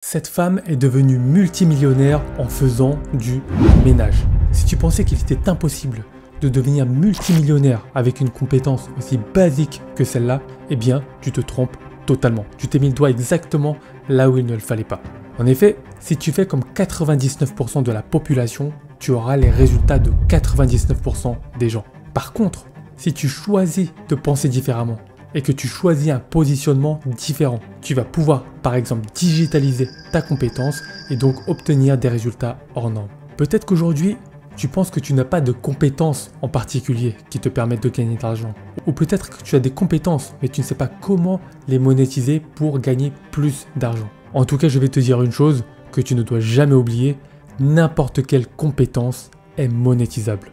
Cette femme est devenue multimillionnaire en faisant du ménage. Si tu pensais qu'il était impossible de devenir multimillionnaire avec une compétence aussi basique que celle-là, eh bien, tu te trompes totalement. Tu t'es mis le doigt exactement là où il ne le fallait pas. En effet, si tu fais comme 99% de la population, tu auras les résultats de 99% des gens. Par contre, si tu choisis de penser différemment, et que tu choisis un positionnement différent, tu vas pouvoir par exemple digitaliser ta compétence et donc obtenir des résultats hors normes. Peut-être qu'aujourd'hui, tu penses que tu n'as pas de compétences en particulier qui te permettent de gagner de l'argent. Ou peut-être que tu as des compétences mais tu ne sais pas comment les monétiser pour gagner plus d'argent. En tout cas, je vais te dire une chose que tu ne dois jamais oublier, n'importe quelle compétence est monétisable.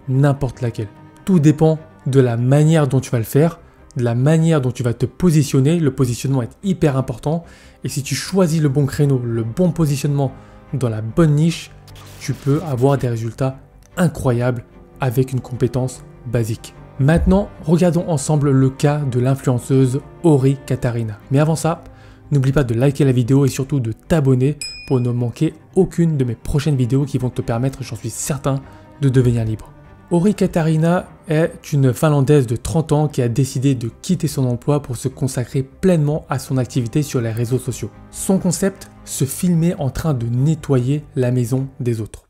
N'importe laquelle. Tout dépend de la manière dont tu vas le faire, de la manière dont tu vas te positionner. Le positionnement est hyper important et si tu choisis le bon créneau, le bon positionnement dans la bonne niche, tu peux avoir des résultats incroyables avec une compétence basique. Maintenant, regardons ensemble le cas de l'influenceuse Ori Katarina. Mais avant ça, n'oublie pas de liker la vidéo et surtout de t'abonner pour ne manquer aucune de mes prochaines vidéos qui vont te permettre, j'en suis certain, de devenir libre. Ori Katarina est une Finlandaise de 30 ans qui a décidé de quitter son emploi pour se consacrer pleinement à son activité sur les réseaux sociaux. Son concept, se filmer en train de nettoyer la maison des autres.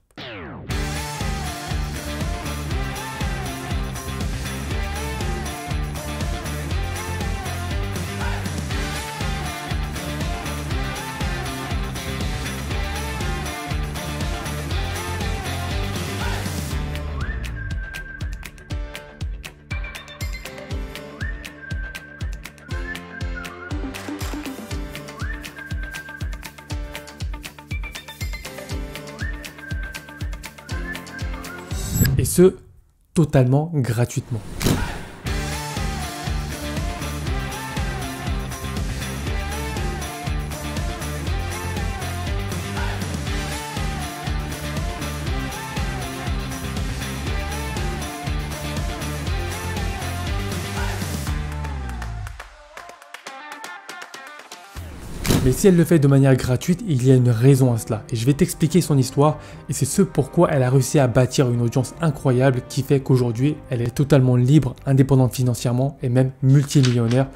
Et ce, totalement gratuitement. Mais si elle le fait de manière gratuite, il y a une raison à cela. Et je vais t'expliquer son histoire et c'est ce pourquoi elle a réussi à bâtir une audience incroyable qui fait qu'aujourd'hui, elle est totalement libre, indépendante financièrement et même multimillionnaire.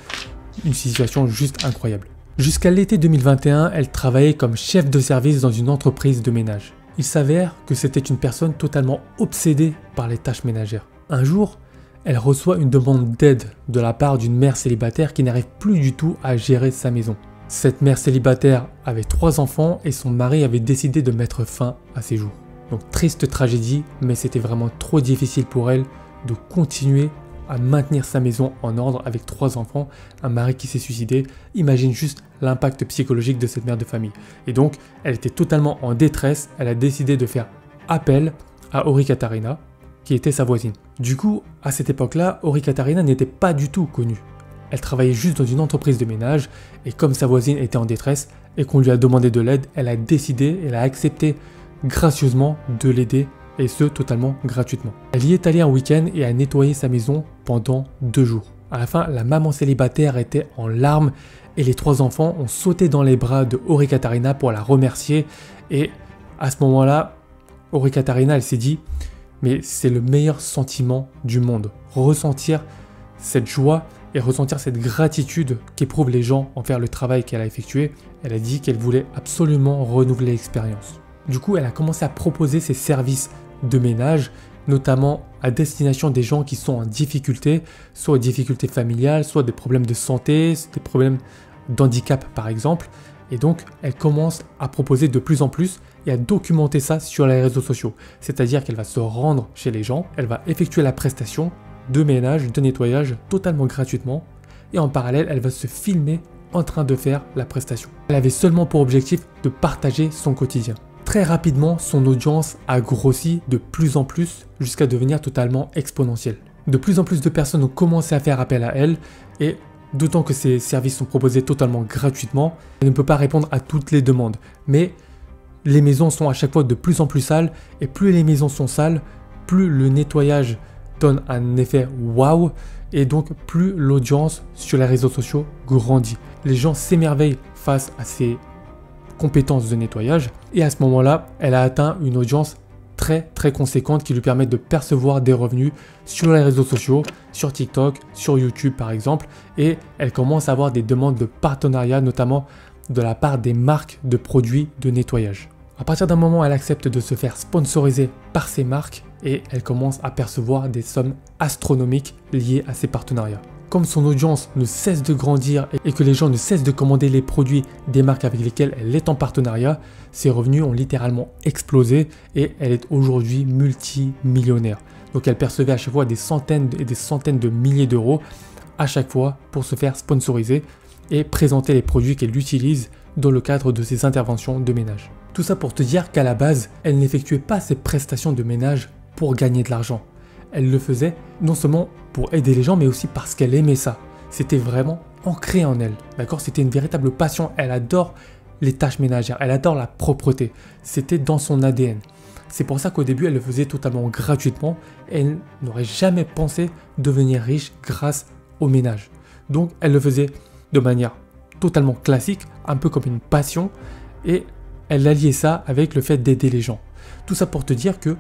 Une situation juste incroyable. Jusqu'à l'été 2021, elle travaillait comme chef de service dans une entreprise de ménage. Il s'avère que c'était une personne totalement obsédée par les tâches ménagères. Un jour, elle reçoit une demande d'aide de la part d'une mère célibataire qui n'arrive plus du tout à gérer sa maison. Cette mère célibataire avait 3 enfants et son mari avait décidé de mettre fin à ses jours. Donc triste tragédie, mais c'était vraiment trop difficile pour elle de continuer à maintenir sa maison en ordre avec 3 enfants, un mari qui s'est suicidé. Imagine juste l'impact psychologique de cette mère de famille. Et donc, elle était totalement en détresse, elle a décidé de faire appel à Ori Katarina, qui était sa voisine. Du coup, à cette époque-là, Ori Katarina n'était pas du tout connue. Elle travaillait juste dans une entreprise de ménage et comme sa voisine était en détresse et qu'on lui a demandé de l'aide, elle a décidé, elle a accepté gracieusement de l'aider et ce totalement gratuitement. Elle y est allée un week-end et a nettoyé sa maison pendant 2 jours. À la fin, la maman célibataire était en larmes et les 3 enfants ont sauté dans les bras de Ori Katarina pour la remercier et à ce moment-là, Ori Katarina, elle s'est dit mais c'est le meilleur sentiment du monde. Ressentir cette joie et ressentir cette gratitude qu'éprouvent les gens envers le travail qu'elle a effectué, elle a dit qu'elle voulait absolument renouveler l'expérience. Du coup, elle a commencé à proposer ses services de ménage, notamment à destination des gens qui sont en difficulté, soit des difficultés familiales, soit des problèmes de santé, des problèmes d'handicap par exemple. Et donc, elle commence à proposer de plus en plus et à documenter ça sur les réseaux sociaux. C'est-à-dire qu'elle va se rendre chez les gens, elle va effectuer la prestation de ménage, de nettoyage totalement gratuitement et en parallèle elle va se filmer en train de faire la prestation. Elle avait seulement pour objectif de partager son quotidien. Très rapidement, son audience a grossi de plus en plus jusqu'à devenir totalement exponentielle. De plus en plus de personnes ont commencé à faire appel à elle et d'autant que ses services sont proposés totalement gratuitement, elle ne peut pas répondre à toutes les demandes. Mais les maisons sont à chaque fois de plus en plus sales et plus les maisons sont sales, plus le nettoyage donne un effet waouh et donc plus l'audience sur les réseaux sociaux grandit. Les gens s'émerveillent face à ces compétences de nettoyage. Et à ce moment-là, elle a atteint une audience très conséquente qui lui permet de percevoir des revenus sur les réseaux sociaux, sur TikTok, sur YouTube par exemple. Et elle commence à avoir des demandes de partenariat, notamment de la part des marques de produits de nettoyage. À partir d'un moment, elle accepte de se faire sponsoriser par ces marques et elle commence à percevoir des sommes astronomiques liées à ces partenariats. Comme son audience ne cesse de grandir et que les gens ne cessent de commander les produits des marques avec lesquelles elle est en partenariat, ses revenus ont littéralement explosé et elle est aujourd'hui multimillionnaire. Donc elle percevait à chaque fois des centaines et des centaines de milliers d'euros à chaque fois pour se faire sponsoriser et présenter les produits qu'elle utilise dans le cadre de ses interventions de ménage. Tout ça pour te dire qu'à la base, elle n'effectuait pas ses prestations de ménage pour gagner de l'argent. Elle le faisait non seulement pour aider les gens, mais aussi parce qu'elle aimait ça. C'était vraiment ancré en elle, d'accord? C'était une véritable passion. Elle adore les tâches ménagères, elle adore la propreté. C'était dans son ADN. C'est pour ça qu'au début, elle le faisait totalement gratuitement. Elle n'aurait jamais pensé devenir riche grâce au ménage. Donc, elle le faisait de manière totalement classique, un peu comme une passion, et elle alliait ça avec le fait d'aider les gens. Tout ça pour te dire que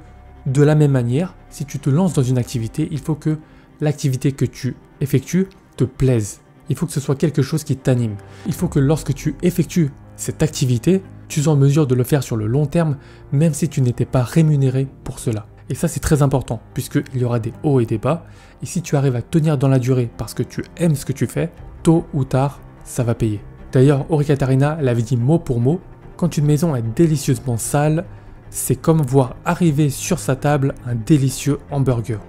de la même manière, si tu te lances dans une activité, il faut que l'activité que tu effectues te plaise. Il faut que ce soit quelque chose qui t'anime. Il faut que lorsque tu effectues cette activité, tu sois en mesure de le faire sur le long terme, même si tu n'étais pas rémunéré pour cela. Et ça, c'est très important, puisqu'il y aura des hauts et des bas. Et si tu arrives à tenir dans la durée parce que tu aimes ce que tu fais, tôt ou tard, ça va payer. D'ailleurs, Ori Katarina l'avait dit mot pour mot, quand une maison est délicieusement sale, c'est comme voir arriver sur sa table un délicieux hamburger.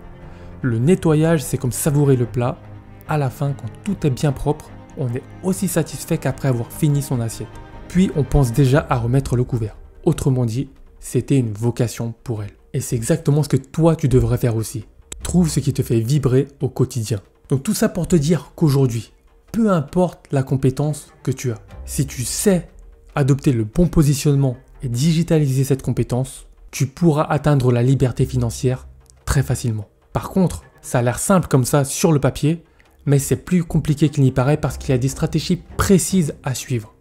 Le nettoyage, c'est comme savourer le plat. À la fin, quand tout est bien propre, on est aussi satisfait qu'après avoir fini son assiette. Puis, on pense déjà à remettre le couvert. Autrement dit, c'était une vocation pour elle. Et c'est exactement ce que toi, tu devrais faire aussi. Trouve ce qui te fait vibrer au quotidien. Donc tout ça pour te dire qu'aujourd'hui, peu importe la compétence que tu as, si tu sais adopter le bon positionnement et digitaliser cette compétence, tu pourras atteindre la liberté financière très facilement. Par contre, ça a l'air simple comme ça sur le papier, mais c'est plus compliqué qu'il n'y paraît parce qu'il y a des stratégies précises à suivre.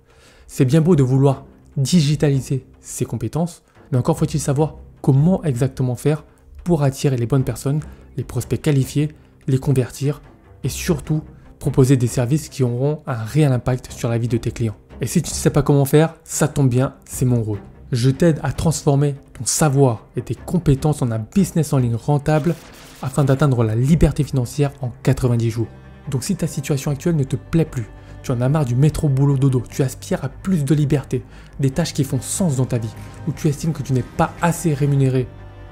C'est bien beau de vouloir digitaliser ses compétences, mais encore faut-il savoir comment exactement faire pour attirer les bonnes personnes, les prospects qualifiés, les convertir et surtout proposer des services qui auront un réel impact sur la vie de tes clients. Et si tu ne sais pas comment faire, ça tombe bien, c'est mon rôle. Je t'aide à transformer ton savoir et tes compétences en un business en ligne rentable afin d'atteindre la liberté financière en 90 jours. Donc si ta situation actuelle ne te plaît plus, tu en as marre du métro boulot dodo, tu aspires à plus de liberté, des tâches qui font sens dans ta vie, ou tu estimes que tu n'es pas assez rémunéré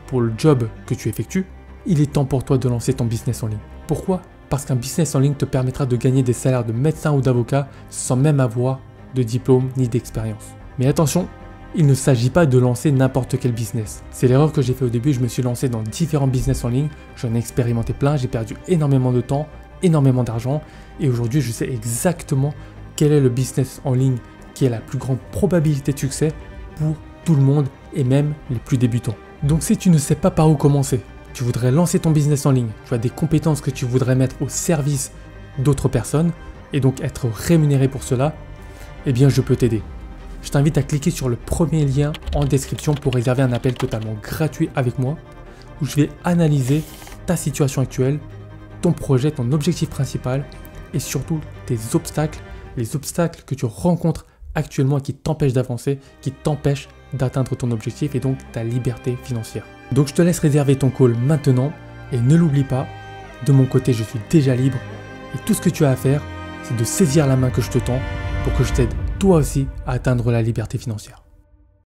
pour le job que tu effectues, il est temps pour toi de lancer ton business en ligne. Pourquoi ? Parce qu'un business en ligne te permettra de gagner des salaires de médecin ou d'avocat sans même avoir de diplôme ni d'expérience. Mais attention, il ne s'agit pas de lancer n'importe quel business. C'est l'erreur que j'ai fait au début, je me suis lancé dans différents business en ligne, j'en ai expérimenté plein, j'ai perdu énormément de temps, énormément d'argent et aujourd'hui je sais exactement quel est le business en ligne qui a la plus grande probabilité de succès pour tout le monde et même les plus débutants. Donc si tu ne sais pas par où commencer, tu voudrais lancer ton business en ligne, tu as des compétences que tu voudrais mettre au service d'autres personnes et donc être rémunéré pour cela, eh bien je peux t'aider. Je t'invite à cliquer sur le premier lien en description pour réserver un appel totalement gratuit avec moi où je vais analyser ta situation actuelle, ton projet, ton objectif principal et surtout tes obstacles, les obstacles que tu rencontres actuellement et qui t'empêchent d'avancer, qui t'empêchent d'atteindre ton objectif et donc ta liberté financière. Donc je te laisse réserver ton call maintenant et ne l'oublie pas, de mon côté je suis déjà libre et tout ce que tu as à faire c'est de saisir la main que je te tends pour que je t'aide toi aussi à atteindre la liberté financière.